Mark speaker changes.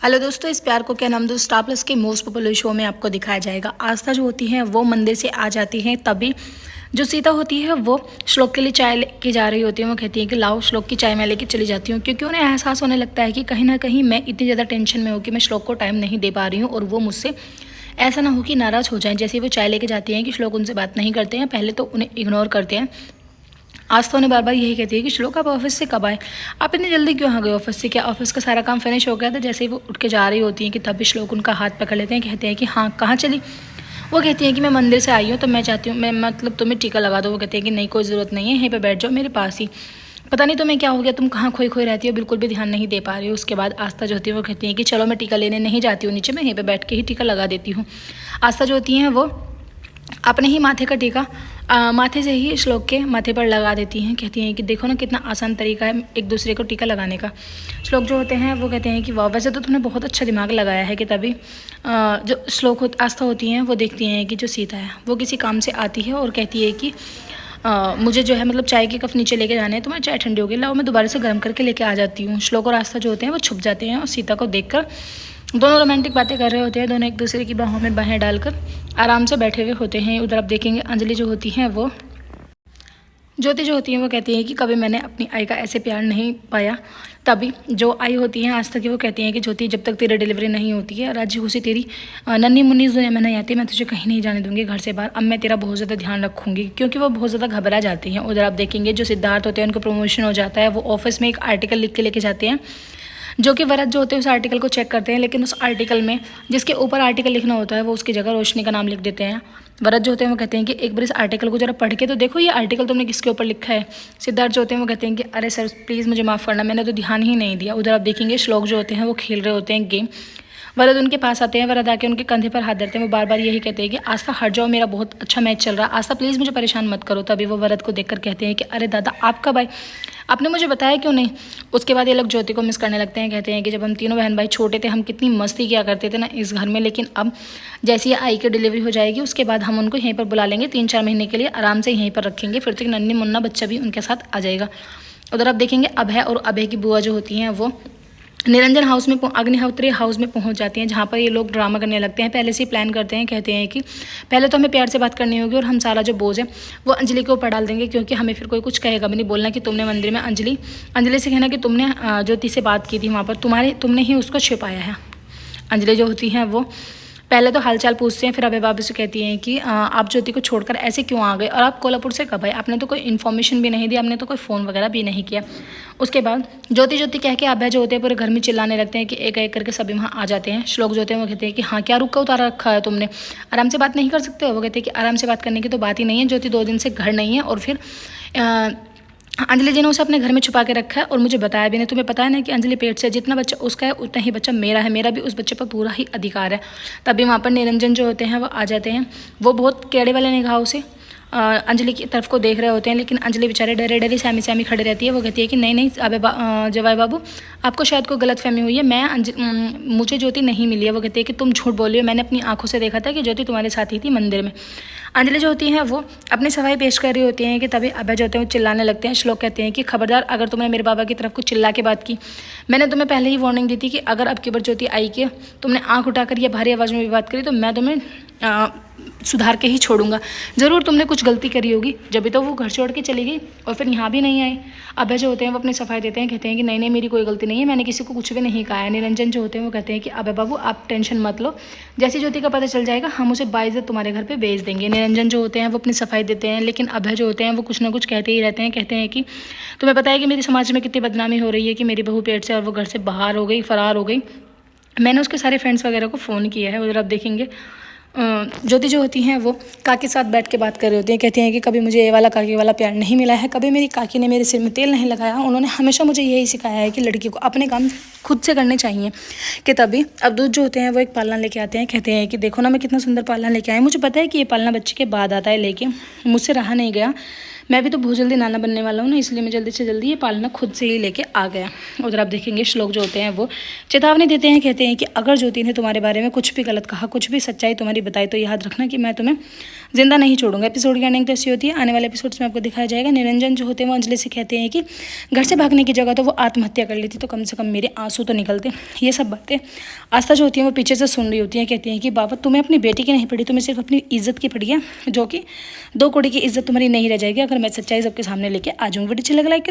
Speaker 1: Hello दोस्तों, इस प्यार को क्या नाम दो स्टार प्लस के मोस्ट पॉपुलर शो में आपको दिखाया जाएगा। आस्था जो होती है वो मंदिर से आ जाती है, तभी जो सीता होती है वो श्लोक के लिए चाय लेके जा रही होती है। वो कहती है कि लाओ श्लोक की चाय मैं लेके चली जाती हूँ, क्योंकि उन्हें एहसास होने लगता है कि कहीं ना कहीं मैं इतनी ज़्यादा टेंशन में हूँ कि मैं श्लोक को टाइम नहीं दे पा रही हूँ और वो मुझसे ऐसा ना हो कि नाराज़ हो जाएं। जैसे वो चाय लेके जाती हैं कि श्लोक उनसे बात नहीं करते हैं, पहले तो उन्हें इग्नोर करते हैं। आस्था उन्हें बार बार यही कहती है कि श्लोक आप ऑफिस से कब आए, आप इतनी जल्दी क्यों आ गए ऑफिस से, क्या ऑफिस का सारा काम फिनिश हो गया था। जैसे ही वो उठ के जा रही होती हैं कि तभी श्लोक उनका हाथ पकड़ लेते हैं, कहते हैं कि हाँ कहाँ चली। वो कहती हैं कि मैं मंदिर से आई हूँ, तो मैं चाहती हूँ मैं मतलब तुम्हें टीका लगा दो। वो कहते हैं कि नहीं कोई ज़रूरत नहीं है, यहीं पर बैठ जाओ मेरे पास ही। पता नहीं तुम्हें क्या हो गया, तुम कहाँ खोई खोई रहती हो, बिल्कुल भी ध्यान नहीं दे पा रही हो। उसके बाद आस्था जो होती है वो कहती है कि चलो मैं टीका लेने नहीं जाती हूँ नीचे, मैं यहीं पर बैठ के ही टीका लगा देती हूँ। आस्था जो होती हैं वो अपने ही माथे का टीका माथे से ही श्लोक के माथे पर लगा देती हैं। कहती हैं कि देखो ना कितना आसान तरीका है एक दूसरे को टीका लगाने का। श्लोक जो होते हैं वो कहते हैं कि वाह, वैसे तो तुमने बहुत अच्छा दिमाग लगाया है। कि तभी जो श्लोक आस्था होती हैं वो देखती हैं कि जो सीता है वो किसी काम से आती है और कहती है कि मुझे जो है मतलब चाय के कप नीचे लेके जाने हैं, तुम्हारी चाय ठंडी हो गई, लाओ मैं दोबारा से गर्म करके लेके आ जाती हूँ। श्लोक और आस्था जो होते हैं वो छुप जाते हैं और सीता को देखकर दोनों रोमांटिक बातें कर रहे होते हैं। दोनों एक दूसरे की बाहों में बाहें डालकर आराम से बैठे हुए होते हैं। उधर आप देखेंगे अंजलि जो होती हैं वो ज्योति जो होती है वो कहती है कि कभी मैंने अपनी आई का ऐसे प्यार नहीं पाया। तभी जो आई होती है आस्था की वो कहती है कि ज्योति जब तक तेरी डिलीवरी नहीं होती है, राज्य खुशी तेरी नन्ही मुन्नी दुनिया में नहीं आती, मैं तुझे कहीं नहीं जाने दूंगी घर से बाहर। अब मैं तेरा बहुत ज़्यादा ध्यान रखूंगी, क्योंकि वो बहुत ज़्यादा घबरा जाती हैं। उधर आप देखेंगे जो सिद्धार्थ होते हैं उनको प्रमोशन हो जाता है। वो ऑफिस में एक आर्टिकल लिख के लेके जाते हैं, जो कि वरद जो होते हैं उस आर्टिकल को चेक करते हैं, लेकिन उस आर्टिकल में जिसके ऊपर आर्टिकल लिखना होता है वो उसकी जगह रोशनी का नाम लिख देते हैं। वरद जो होते हैं वो कहते हैं कि एक बार इस आर्टिकल को जरा पढ़ के तो देखो, ये आर्टिकल तुमने किसके ऊपर लिखा है। सिद्धार्थ जो होते हैं वो कहते हैं कि अरे सर प्लीज़ मुझे माफ़ करना, मैंने तो ध्यान ही नहीं दिया। उधर आप देखेंगे श्लोक जो होते हैं वो खेल रहे होते हैं गेम। वरद उनके पास आते हैं, वरद आके उनके कंधे पर हाथ धरते हैं। वो बार बार यही कहते हैं कि आस्था हट जाओ, मेरा बहुत अच्छा मैच चल रहा है, आस्था प्लीज़ मुझे परेशान मत करो। तभी वो वरद को देखकर कहते हैं कि अरे दादा आप कब आए, आपने मुझे बताया क्यों नहीं। उसके बाद ये लोग ज्योति को मिस करने लगते हैं। कहते हैं कि जब हम तीनों बहन भाई छोटे थे हम कितनी मस्ती किया करते थे ना इस घर में, लेकिन अब जैसे ही आई की डिलीवरी हो जाएगी उसके बाद हम उनको यहीं पर बुला लेंगे, 3-4 महीने के लिए आराम से यहीं पर रखेंगे, फिर तो एक नन्ही मुन्ना बच्चा भी उनके साथ आ जाएगा। उधर आप देखेंगे अभय और अभय की बुआ जो होती हैं वो निरंजन हाउस में अग्निहोत्री हाउस में पहुंच जाती हैं, जहाँ पर ये लोग ड्रामा करने लगते हैं। पहले से ही प्लान करते हैं, कहते हैं कि पहले तो हमें प्यार से बात करनी होगी और हम सारा जो बोझ है वो अंजलि के ऊपर डाल देंगे, क्योंकि हमें फिर कोई कुछ कहेगा भी नहीं। बोलना कि तुमने मंदिर में अंजलि से कहना कि तुमने ज्योति से बात की थी वहाँ पर, तुमने ही उसको छिपाया है। अंजलि जो होती हैं वो पहले तो हालचाल पूछते हैं, फिर अभय बाबू से कहती हैं कि आप ज्योति को छोड़कर ऐसे क्यों आ गए और आप कोल्हापुर से कब आए, आपने तो कोई इन्फॉर्मेशन भी नहीं दी, आपने तो कोई फ़ोन वगैरह भी नहीं किया। उसके बाद ज्योति कह के अभय जो होते हैं पूरे घर में चिल्लाने लगते हैं कि एक एक करके सभी वहाँ आ जाते हैं। श्लोक जो होते हैं वो कहते हैं कि हाँ क्या रुक का उतारा रखा है तुमने, आराम से बात नहीं कर सकते हो। वो कहते हैं कि आराम से बात करने की तो बात ही नहीं है, ज्योति 2 दिन से घर नहीं है और फिर अंजलि जी ने उसे अपने घर में छुपा के रखा है और मुझे बताया भी नहीं। तुम्हें पता है ना कि अंजलि पेट से जितना बच्चा उसका है उतना ही बच्चा मेरा है, मेरा भी उस बच्चे पर पूरा ही अधिकार है। तभी वहाँ पर निरंजन जो होते हैं वो आ जाते हैं। वो बहुत केड़े वाले निगाहों से अंजलि की तरफ को देख रहे होते हैं, लेकिन अंजलि बेचारे डरे डरे सहमी खड़ी रहती है। वो कहती है कि नहीं जवाई बाबू आपको शायद कोई गलतफहमी हुई है, मुझे ज्योति नहीं मिली है। वो कहती है कि तुम झूठ बोली हो, मैंने अपनी आंखों से देखा था कि ज्योति तुम्हारे साथ ही थी मंदिर में। अंजलि जो होती हैं वो अपनी सफाई पेश कर रही होती हैं कि तभी अभय जो होते हैं वो चिल्लाने लगते हैं। श्लोक कहते हैं कि खबरदार अगर तुमने मेरे बाबा की तरफ को चिल्ला के बात की, मैंने तुम्हें पहले ही वार्निंग दी थी कि अगर अब की बार ज्योति आई कि तुमने आंख उठाकर या भारी आवाज़ में भी बात करी तो मैं तुम्हें सुधार के ही छोड़ूंगा। ज़रूर तुमने कुछ गलती करी होगी, जब भी तो वो घर छोड़ के चली गई और फिर यहाँ भी नहीं आई। अभय जो होते हैं वो अपनी सफाई देते हैं, कहते हैं कि नहीं मेरी कोई गलती नहीं है, मैंने किसी को कुछ भी नहीं कहा है। निरंजन जो होते हैं वो कहते हैं कि अभय बाबू आप टेंशन मत लो, जैसी ज्योति का पता चल जाएगा हम उसे बाइज्जत तुम्हारे घर पर भेज देंगे। निरंजन जो होते हैं वो अपनी सफाई देते हैं, लेकिन अभय जो होते हैं वो कुछ ना कुछ कहते ही रहते हैं। कहते हैं कि तुम्हें पता है कि मेरे समाज में कितनी बदनामी हो रही है कि मेरी बहू पेट से और वो घर से बाहर हो गई, फरार हो गई। मैंने उसके सारे फ्रेंड्स वगैरह को फ़ोन किया है। उधर आप देखेंगे ज्योति जो होती हैं वो काकी के साथ बैठ के बात कर रही होती हैं। कहती हैं कि कभी मुझे ये वाला काकी वाला प्यार नहीं मिला है, कभी मेरी काकी ने मेरे सिर में तेल नहीं लगाया। उन्होंने हमेशा मुझे यही सिखाया है कि लड़की को अपने काम खुद से करने चाहिए। कि तभी अवधूत जो होते हैं वो एक पालना लेके आते हैं। कहते हैं कि देखो ना मैं कितना सुंदर पालना लेके आया, मुझे पता है कि ये पालना बच्चे के बाद आता है, लेकिन मुझसे रहा नहीं गया। मैं भी तो बहुत जल्दी नाना बनने वाला हूँ ना, इसलिए मैं जल्दी से जल्दी ये पालना खुद से ही लेके आ गया। उधर आप देखेंगे श्लोक जो होते हैं वो चेतावनी देते हैं, कहते हैं कि अगर ज्योति ने तुम्हारे बारे में कुछ भी गलत कहा, कुछ भी सच्चाई तुम्हारी बताई तो याद रखना कि मैं तुम्हें जिंदा नहीं छोड़ूंगा। एपिसोड की एंडिंग तो ऐसी होती है, आने वाले एपिसोड्स में आपको दिखाया जाएगा। निरंजन जो होते हैं वो अंजलि से कहते हैं कि घर से भागने की जगह तो वो आत्महत्या कर लेती तो कम से कम मेरे आंसू तो निकलते। ये सब बातें आस्था जो होती है वो पीछे से सुन रही होती है, कहती हैं कि बाबा तुम्हें अपनी बेटी की नहीं पड़ी, तुम्हें सिर्फ अपनी इज्जत की पड़ी है, जो कि 2 कौड़ी की इज्जत तुम्हारी नहीं रह जाएगी अगर मैं सच्चाई सबके सामने लेके आ जाऊँगी। वीडियो अच्छा लगा लाइक